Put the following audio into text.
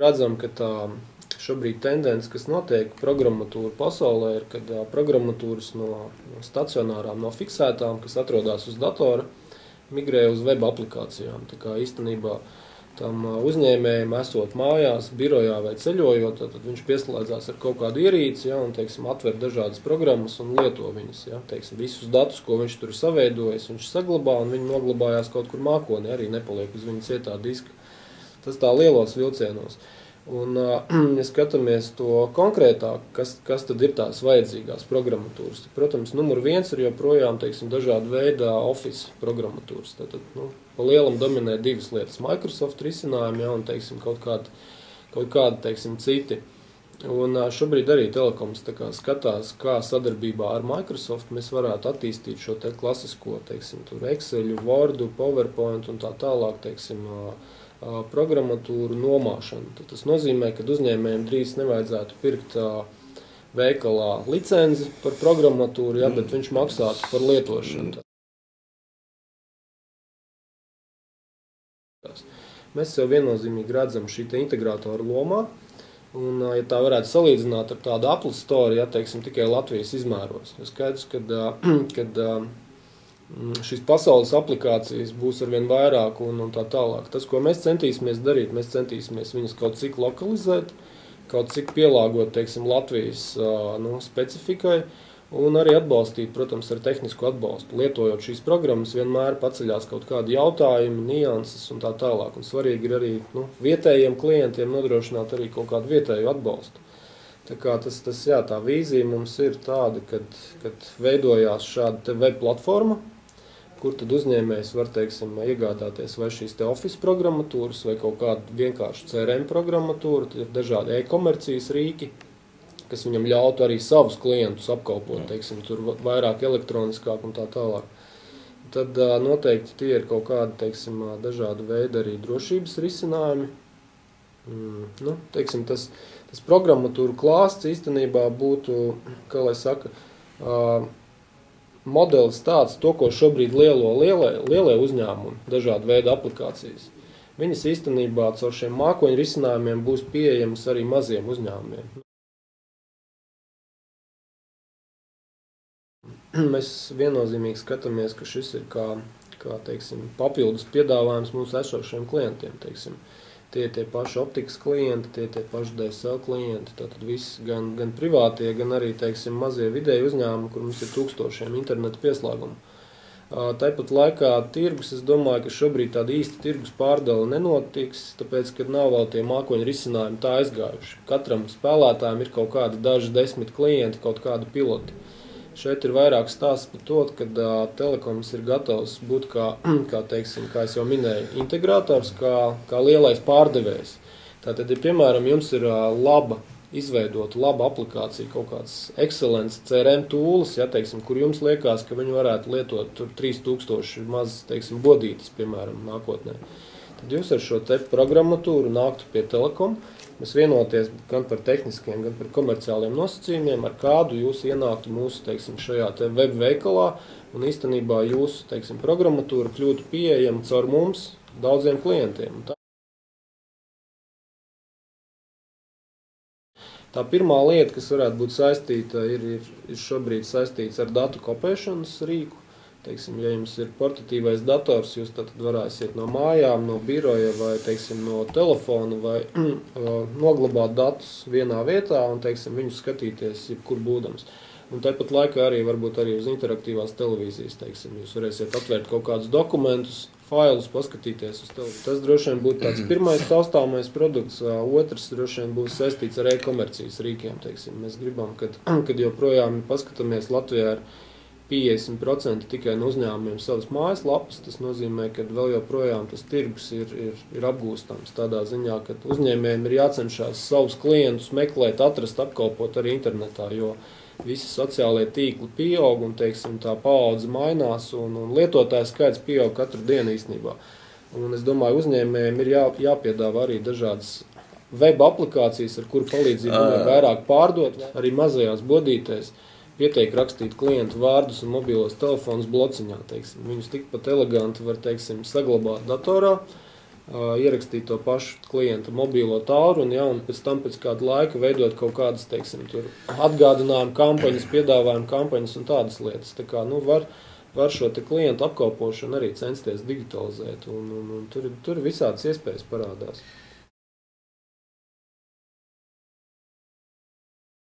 Redzam, ka tā šobrīd tendence, kas notiek programmatūra pasaulē, ir, kad programmatūras no stacionārām, no fiksētām, kas atrodas uz datora, migrē uz web aplikācijām. Tā kā īstenībā tam uzņēmējiem esot mājās, birojā vai ceļojot, tad viņš pieslēdzās ar kaut kādu ierīci, ja, un, teiksim, atver dažādas programmas un lieto viņas. Ja, teiksim, visus datus, ko viņš tur ir saveidojis, viņš saglabā, un viņi noglabājās kaut kur mākonī, arī nepaliek uz viņa cietā diska. Tas tā lielos vilcienos. Un, ja skatāmies to konkrētāk, kas tad ir tās vajadzīgās programmatūras, tad, protams, numur viens ir joprojām, teiksim, dažāda veidā Office programmatūras. Tātad, pa lielam dominē divas lietas – Microsoft risinājumi, ja, un, teiksim, kaut kādi, teiksim, citi. Un šobrīd arī Telekoms tā kā skatās, kā sadarbībā ar Microsoft mēs varētu attīstīt šo te klasisko, teiksim, tur Exceļu, Wordu, PowerPoint un tā tālāk, teiksim, programmatūru nomāšanu. Tad tas nozīmē, ka uzņēmējiem drīz nevajadzētu pirkt veikalā licenzi par programmatūru, ja, bet viņš maksātu par lietošanu. Mēs jau viennozīmīgi redzam šī integrātora lomā, un, ja tā varētu salīdzināt ar tādu Apple Store, ja, teiksim, tikai Latvijas izmēros. Skaidrs, kad šīs pasaules aplikācijas būs arvien vairāk un tā tālāk. Tas, ko mēs centīsimies darīt, mēs centīsimies viņus kaut cik lokalizēt, kaut cik pielāgot, teiksim, Latvijas specifikai, un arī atbalstīt, protams, ar tehnisku atbalstu. Lietojot šīs programmas, vienmēr paceļās kaut kādi jautājumi, nianses un tā tālāk. Un svarīgi ir arī vietējiem klientiem nodrošināt arī kaut kādu vietēju atbalstu. Tā kā jā, tā vīzija mums ir tāda, kad veidojās šāda te web platforma, kur tad uzņēmējs var, teiksim, iegādāties vai šīs te Office programmatūras, vai kaut kādu vienkāršu CRM programmatūru, tad ir dažādi e-komercijas rīki, kas viņam ļautu arī savus klientus apkalpot, teiksim, tur vairāk elektroniskāk un tā tālāk. Tad noteikti tie ir kaut kādi, teiksim, dažādi veidi arī drošības risinājumi. Teiksim, tas programmatūru klāsts īstenībā būtu, kā lai saka, modelis tāds, to, ko šobrīd lielie uzņēmumi, dažādi veidi aplikācijas. Viņas īstenībā caur šiem mākoņu risinājumiem būs pieejamas arī maziem uzņēmumiem. Mēs viennozīmīgi skatāmies, ka šis ir kā teiksim, papildus piedāvājums mūsu esošiem klientiem, teiksim. Tie paši optikas klienti, tie paši DSL klienti, tātad viss gan privātie, gan arī, teiksim, mazie vidēji uzņēmumi, kur mums ir tūkstošiem interneta pieslēgumu. Tāpat laikā tirgus, es domāju, ka šobrīd tāda īsta tirgus pārdala nenotiks, tāpēc, kad nav vēl tie mākoņu risinājumi tā aizgājuši. Katram spēlētājam ir kaut kādi daži 10 klienti, kaut kādi piloti. Šeit ir vairāk stāsts par to, kad Telekoms ir gatavs būt teiksim, kā es jau minēju, integrātors, kā lielais pārdevējs. Tātad, ja, piemēram, jums ir izveidota laba aplikācija, kaut kāds excellence CRM tools, ja, teiksim, kur jums liekas, ka viņi varētu lietot tur 3000 mazas, teiksim, bodītes, piemēram, nākotnē. Tad jūs ar šo te programmatūru nāktu pie Telekom, mēs vienoties gan par tehniskiem, gan par komerciāliem nosacījumiem, ar kādu jūs ienāktu mūsu, teiksim, šajā te web veikalā, un īstenībā jūsu, teiksim, programmatūra kļūtu pieejama caur mums daudziem klientiem. Tā pirmā lieta, kas varētu būt saistīta, ir šobrīd saistīts ar datu kopēšanas rīku. Teiksim, ja jums ir portatīvais dators, jūs tad varēsiet no mājām, no biroja vai, teiksim, no telefona vai noglabāt datus vienā vietā un, teiksim, viņus skatīties jebkur būdams. Un tāpat laikā arī varbūt arī uz interaktīvās televīzijas, teiksim, jūs varēsiet atvērt kaut kādus dokumentus, failus, paskatīties uz televīziju. Tas droši vien būtu tāds pirmais taustāmais produkts, otrs droši vien būs saistīts ar e-komercijas rīkiem, teiksim. Mēs gribam, kad joprojām paskatāmies Latvijā ar 50% tikai no uzņēmumiem savas mājaslapas, tas nozīmē, ka vēl joprojām tas tirgus ir apgūstams tādā ziņā, ka uzņēmējiem ir jācenšas savus klientus meklēt, atrast, apkalpot arī internetā, jo visi sociālie tīkli pieaug un, teiksim, tā paudze mainās un lietotāju skaits pieaug katru dienu īstenībā. Un es domāju, uzņēmējiem ir jāpiedāvā arī dažādas web aplikācijas, ar kuru palīdzību vairāk pārdot, arī mazajās bodītēs. Pietiek rakstīt klientu vārdus un mobilos telefonus blociņā, teiksim. Viņus tikpat eleganti var, teiksim, saglabāt datorā, ierakstīt to pašu klienta mobīlo tālruni, ja, un pēc tam pēc kāda laika veidot kaut kādas, teiksim, tur atgādinājumu kampaņas, piedāvājumu kampaņas un tādas lietas. Tā kā, nu, var šo te klientu apkalpošanu arī censties digitalizēt, un tur visādas iespējas parādās.